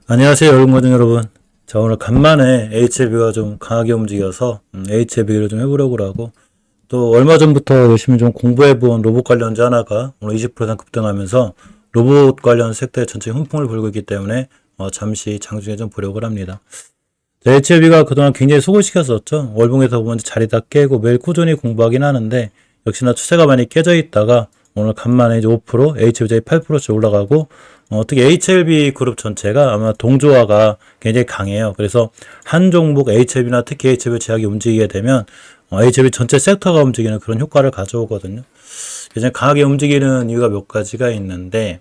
안녕하세요, 여러분. 자, 오늘 간만에 HLB가 좀 강하게 움직여서 HLB를 좀 해보려고 하고, 또 얼마 전부터 열심히 좀 공부해본 로봇 관련주 하나가 오늘 20% 이상 급등하면서 로봇 관련 섹터에 전체 훈풍을 불고 있기 때문에 잠시 장중에 좀 보려고 합니다. HLB가 그동안 굉장히 소홀시켰었죠. 월봉에서 보면 자리 다 깨고 매일 꾸준히 공부하긴 하는데, 역시나 추세가 많이 깨져 있다가 오늘 간만에 이제 5%, HLBJ 8%씩 올라가고, 특히 HLB 그룹 전체가 아마 동조화가 굉장히 강해요. 그래서 한 종목 HLB나 특히 HLB 제약이 움직이게 되면 HLB 전체 섹터가 움직이는 그런 효과를 가져오거든요. 굉장히 강하게 움직이는 이유가 몇 가지가 있는데,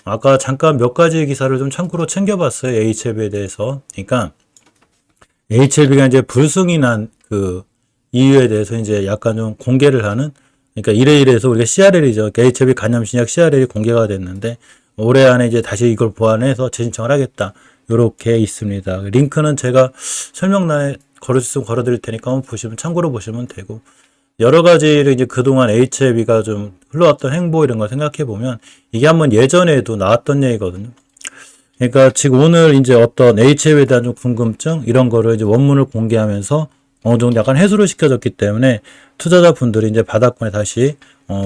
아까 잠깐 몇 가지 기사를 좀 참고로 챙겨봤어요. HLB에 대해서. 그러니까 HLB가 이제 불승이 난 그 이유에 대해서 이제 약간 좀 공개를 하는, 그러니까 이래서 우리가 CRL이죠. 그러니까 HLB 간염 신약 CRL이 공개가 됐는데, 올해 안에 이제 다시 이걸 보완해서 재신청을 하겠다. 요렇게 있습니다. 링크는 제가 설명란에 걸어드릴 테니까 한번 보시면, 참고로 보시면 되고, 여러 가지를 이제 그동안 HLB가 좀 흘러왔던 행보 이런 걸 생각해 보면, 이게 한번 예전에도 나왔던 얘기거든요. 그러니까 지금 오늘 이제 어떤 HLB에 대한 좀 궁금증, 이런 거를 이제 원문을 공개하면서 어느 정도 약간 해소를 시켜줬기 때문에 투자자분들이 이제 바닥권에 다시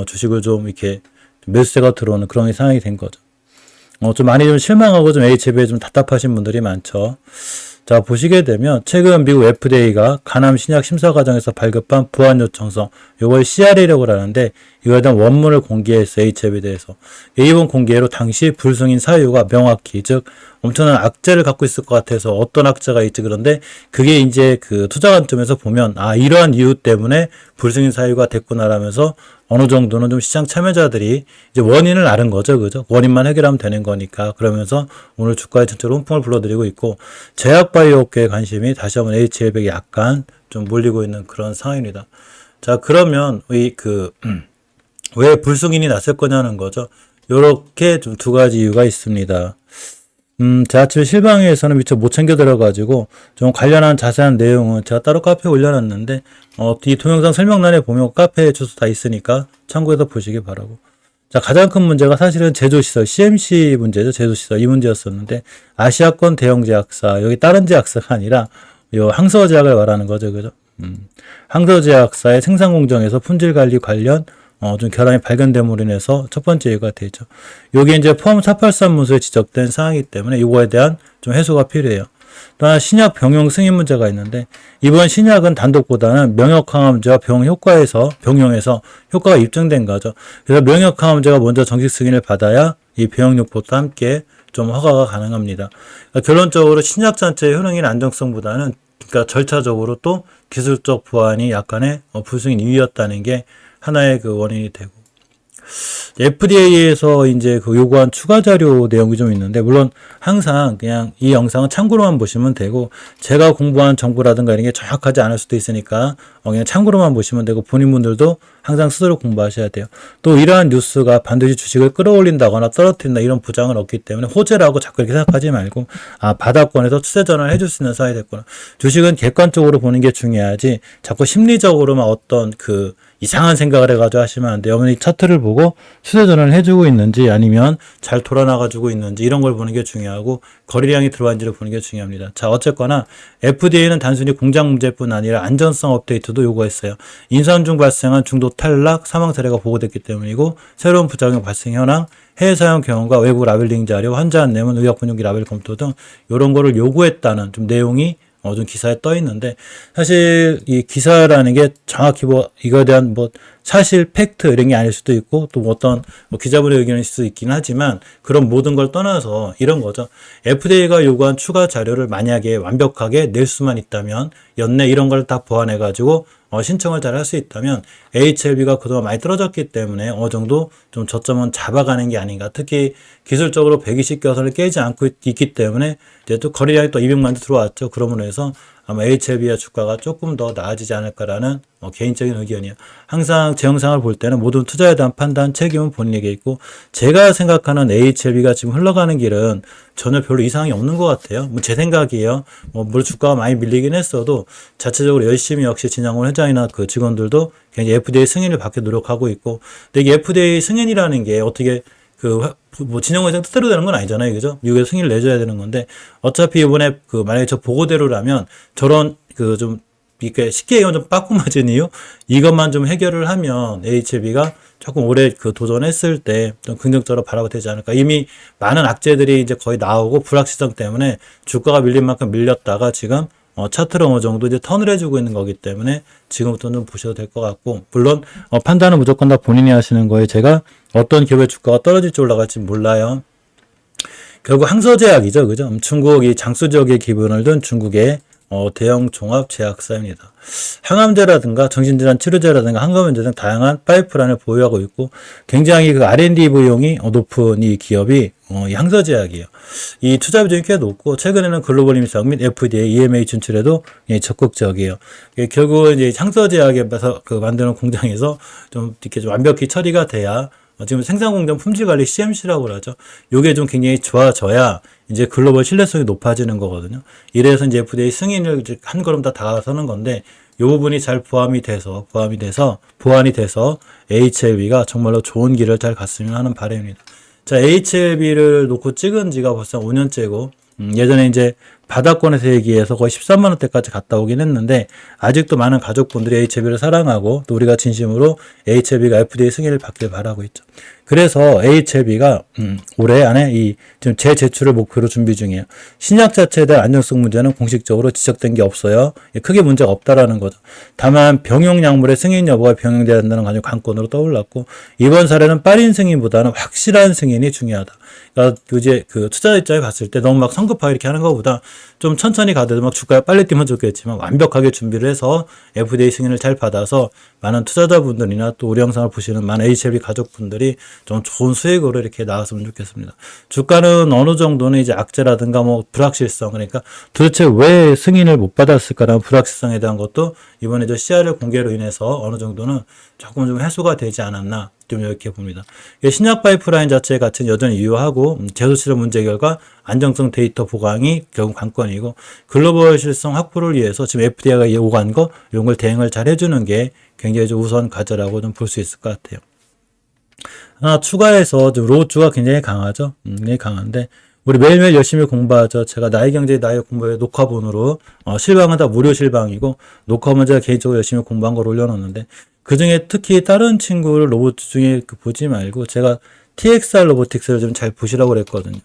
주식을 좀 이렇게 매수세가 들어오는 그런 상황이 된 거죠. 좀 많이 좀 실망하고 좀 HLB에 좀 답답하신 분들이 많죠. 자, 보시게 되면 최근 미국 FDA가 간암 신약 심사 과정에서 발급한 보완 요청서, 이걸 CRA라고 하는데, 이거에 대한 원문을 공개했어요. HLB에 대해서. 이번 공개로 당시 불승인 사유가 명확히, 즉 엄청난 악재를 갖고 있을 것 같아서 어떤 악재가 있지, 그런데 그게 이제 그 투자 관점에서 보면 이러한 이유 때문에 불승인 사유가 됐구나라면서 어느 정도는 좀 시장 참여자들이 이제 원인을 아는 거죠. 그죠? 원인만 해결하면 되는 거니까. 그러면서 오늘 주가에 전체로 훈풍을 불러들이고 있고, 제약바이오 업계의 관심이 다시 한번 HLB에 약간 좀 몰리고 있는 그런 상황입니다. 자, 그러면 왜 불승인이 났을 거냐는 거죠. 요렇게 좀 두 가지 이유가 있습니다. 제가 아침에 실방에서는 미처 못 챙겨 들어가지고 좀 관련한 자세한 내용은 제가 따로 카페에 올려놨는데, 이 동영상 설명란에 보면 카페 주소 다 있으니까 참고해서 보시기 바라고. 자, 가장 큰 문제가 사실은 제조시설, CMC 문제죠. 제조시설. 이 문제였었는데, 아시아권 대형 제약사, 여기 다른 제약사가 아니라 요 항서제약을 말하는 거죠. 그죠? 항서제약사의 생산 공정에서 품질 관리 관련 좀 결함이 발견됨으로 인해서 첫 번째 이유가 되죠. 요게 이제 폼 483 문서에 지적된 사항이기 때문에 이거에 대한 좀 해소가 필요해요. 또한 신약 병용 승인 문제가 있는데, 이번 신약은 단독보다는 명역항암제와 병용에서 효과가 입증된 거죠. 그래서 명역항암제가 먼저 정식 승인을 받아야 이 병용요법도 함께 좀 허가가 가능합니다. 그러니까 결론적으로 신약 자체의 효능인 안정성보다는, 그러니까 절차적으로 또 기술적 보완이 약간의 불승인 이유였다는 게 하나의 그 원인이 되고, FDA에서 이제 그 요구한 추가 자료 내용이 좀 있는데, 물론 항상 그냥 이 영상은 참고로만 보시면 되고, 제가 공부한 정보라든가 이런 게 정확하지 않을 수도 있으니까 그냥 참고로만 보시면 되고, 본인분들도 항상 스스로 공부하셔야 돼요. 또 이러한 뉴스가 반드시 주식을 끌어올린다거나 떨어뜨린다 이런 보장은 없기 때문에 호재라고 자꾸 이렇게 생각하지 말고, 바닥권에서 추세 전환을 해줄 수 있는 사이 됐구나. 주식은 객관적으로 보는 게 중요하지 자꾸 심리적으로만 어떤 그 이상한 생각을 해가지고 하시면 안 돼요. 이 차트를 보고 추세 전환을 해주고 있는지 아니면 잘 돌아나가지고 있는지 이런 걸 보는 게 중요하고, 거래량이 들어왔는지를 보는 게 중요합니다. 자, 어쨌거나 FDA는 단순히 공장 문제뿐 아니라 안전성 업데이트도 요구했어요. 인산 중 발생한 중도 탈락 사망 사례가 보고됐기 때문이고, 새로운 부작용 발생 현황, 해외 사용 경험과 외부 라벨링 자료, 환자 안내문, 의학 분위기 라벨 검토 등 이런 거를 요구했다는 좀 내용이 좀 기사에 떠 있는데, 사실 이 기사라는 게 정확히 이거에 대한 사실 팩트 이런 게 아닐 수도 있고, 또 어떤 기자분의 의견일 수도 있긴 하지만, 그런 모든 걸 떠나서 이런 거죠. FDA가 요구한 추가 자료를 만약에 완벽하게 낼 수만 있다면, 연내 이런 걸 다 보완해 가지고 신청을 잘 할 수 있다면, HLB가 그동안 많이 떨어졌기 때문에 어느 정도 좀 저점은 잡아가는 게 아닌가. 특히 기술적으로 120 겨선을 깨지 않고 있기 때문에 이제 또 거래량이 또 200만 대 들어왔죠. 그러므로 해서 아마 HLB의 주가가 조금 더 나아지지 않을까라는 개인적인 의견이에요. 항상 제 영상을 볼 때는 모든 투자에 대한 판단, 책임은 본인에게 있고, 제가 생각하는 HLB가 지금 흘러가는 길은 전혀 별로 이상이 없는 것 같아요. 제 생각이에요. 물론 주가가 많이 밀리긴 했어도 자체적으로 열심히 역시 진양훈 회장이나 그 직원들도 굉장히 FDA 승인을 받게 노력하고 있고, 근데 이게 FDA 승인이라는 게 어떻게 뭐 진영회장 뜻대로 되는 건 아니잖아요. 그죠? 미국에서 승인을 내줘야 되는 건데, 어차피 이번에 만약에 저 보고대로라면 저런 좀 이렇게 쉽게 얘기하면 좀 빠꾸 맞은 이유? 이것만 좀 해결을 하면 HLB가 조금 오래 도전했을 때 좀 긍정적으로 바라보게 되지 않을까. 이미 많은 악재들이 이제 거의 나오고 불확실성 때문에 주가가 밀린 만큼 밀렸다가 지금 차트로 어느 정도 이제 턴을 해주고 있는 거기 때문에 지금부터는 좀 보셔도 될 것 같고, 물론 판단은 무조건 다 본인이 하시는 거예요. 제가 어떤 기업의 주가가 떨어질지 올라갈지 몰라요. 결국 항서제약이죠, 그죠? 중국 이 장수 지역의 기본을 둔 중국의 대형 종합 제약사입니다. 항암제라든가 정신질환 치료제라든가 항암제 등 다양한 파이프라인을 보유하고 있고, 굉장히 R&D 비용이 높은 이 기업이 이 항서제약이에요. 이 투자 비중이 꽤 높고, 최근에는 글로벌 임상 및 FDA, EMA 진출에도 적극적이에요. 결국은 이제 항서제약에서 만드는 공장에서 좀 이렇게 좀 완벽히 처리가 돼야, 지금 생산공정 품질관리 CMC라고 그러죠. 요게 좀 굉장히 좋아져야 이제 글로벌 신뢰성이 높아지는 거거든요. 이래서 이제 FDA 승인을 이제 한 걸음 더 다가서는 건데, 요 부분이 잘 보완이 돼서 HLB가 정말로 좋은 길을 잘 갔으면 하는 바람입니다. 자, HLB를 놓고 찍은 지가 벌써 5년째고, 예전에 이제 바닥권에서 얘기해서 거의 13만 원대까지 갔다 오긴 했는데, 아직도 많은 가족분들이 HLB를 사랑하고 또 우리가 진심으로 HLB가 FDA 승인을 받길 바라고 있죠. 그래서 HLB가 올해 안에 지금 재제출을 목표로 준비 중이에요. 신약 자체에 대한 안정성 문제는 공식적으로 지적된 게 없어요. 크게 문제가 없다라는 거죠. 다만 병용 약물의 승인 여부가 병용돼야 한다는 관건으로 떠올랐고, 이번 사례는 빠른 승인보다는 확실한 승인이 중요하다. 그러니까 이제 투자 입장에 봤을 때 너무 막 성급하게 이렇게 하는 것보다 좀 천천히 가더라도 막 주가가 빨리 뛰면 좋겠지만 완벽하게 준비를 해서 FDA 승인을 잘 받아서 많은 투자자분들이나 또 우리 영상을 보시는 많은 HLB 가족분들이 좀 좋은 수익으로 이렇게 나왔으면 좋겠습니다. 주가는 어느 정도는 이제 악재라든가 뭐 불확실성, 그러니까 도대체 왜 승인을 못 받았을까라는 불확실성에 대한 것도 이번에 저 CRL 공개로 인해서 어느 정도는 조금 좀 해소가 되지 않았나 좀 이렇게 봅니다. 신약 파이프라인 자체 가치는 여전히 유효하고, 제조치료 문제 결과 안정성 데이터 보강이 결국 관건이고, 글로벌 실성 확보를 위해서 지금 FDA가 요구한 거 이런 걸 대응을 잘 해주는 게 굉장히 좀 우선 과제라고 좀 볼 수 있을 것 같아요. 하나 추가해서 로우주가 굉장히 강하죠. 굉장히 강한데, 우리 매일매일 열심히 공부하죠. 제가 나의 경제 나의 공부에 녹화본으로 실방은 다 무료 실방이고, 녹화본 제가 개인적으로 열심히 공부한 걸 올려놓는데, 그 중에 특히 다른 친구를 로봇 중에 보지 말고 제가 TXR 로보틱스를 좀 잘 보시라고 그랬거든요.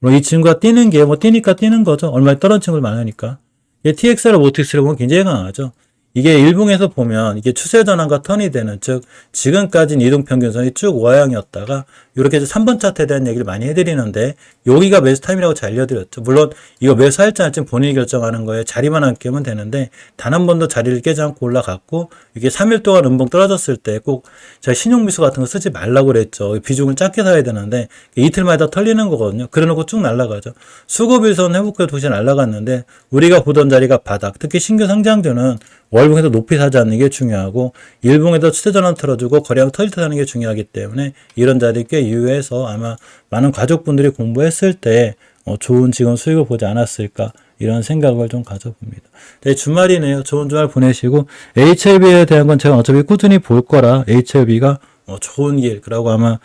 이 친구가 뛰는 게 뛰니까 뛰는 거죠. 얼마나 다른 친구를 많으니까. TXR 로보틱스를 보면 굉장히 강하죠. 이게 일봉에서 보면 이게 추세 전환과 턴이 되는, 즉 지금까지는 이동평균선이 쭉 우하향이었다가 이렇게 3번 차트에 대한 얘기를 많이 해드리는데, 여기가 매수 타임이라고 잘 알려드렸죠. 물론 이거 매수할지 안 할지 본인이 결정하는 거에 자리만 안 깨면 되는데, 단 한 번도 자리를 깨지 않고 올라갔고, 이게 3일 동안 음봉 떨어졌을 때 꼭 제가 신용미수 같은 거 쓰지 말라고 그랬죠. 비중을 작게 사야 되는데 이틀마다 털리는 거거든요. 그래놓고 쭉 날아가죠. 수급일선 회복해 도시 날아갔는데, 우리가 보던 자리가 바닥, 특히 신규 상장주는 월봉에서 높이 사지 않는 게 중요하고, 일봉에서 추세전환 틀어주고 거래량 터질 때 하는 게 중요하기 때문에 이런 자리 꽤 유효해서 아마 많은 가족분들이 공부했을 때 좋은 지금 수익을 보지 않았을까, 이런 생각을 좀 가져봅니다. 네, 주말이네요. 좋은 주말 보내시고, HLB에 대한 건 제가 어차피 꾸준히 볼 거라 HLB가 좋은 길, 그러고 아마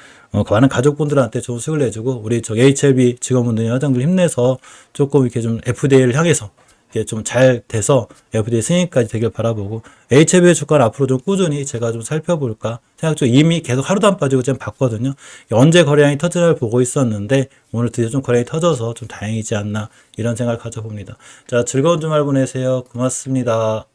많은 가족분들한테 좋은 수익을 내주고, 우리 HLB 직원분들이 화장들 힘내서 조금 이렇게 좀 FDA를 향해서 이게 좀 잘 돼서 FDA 승인까지 되길 바라보고, HLB의 주가를 앞으로 좀 꾸준히 제가 좀 살펴볼까 생각 중. 이미 계속 하루도 안 빠지고 지금 봤거든요. 언제 거래량이 터지나를 보고 있었는데 오늘 드디어 좀 거래량이 터져서 좀 다행이지 않나, 이런 생각을 가져봅니다. 자, 즐거운 주말 보내세요. 고맙습니다.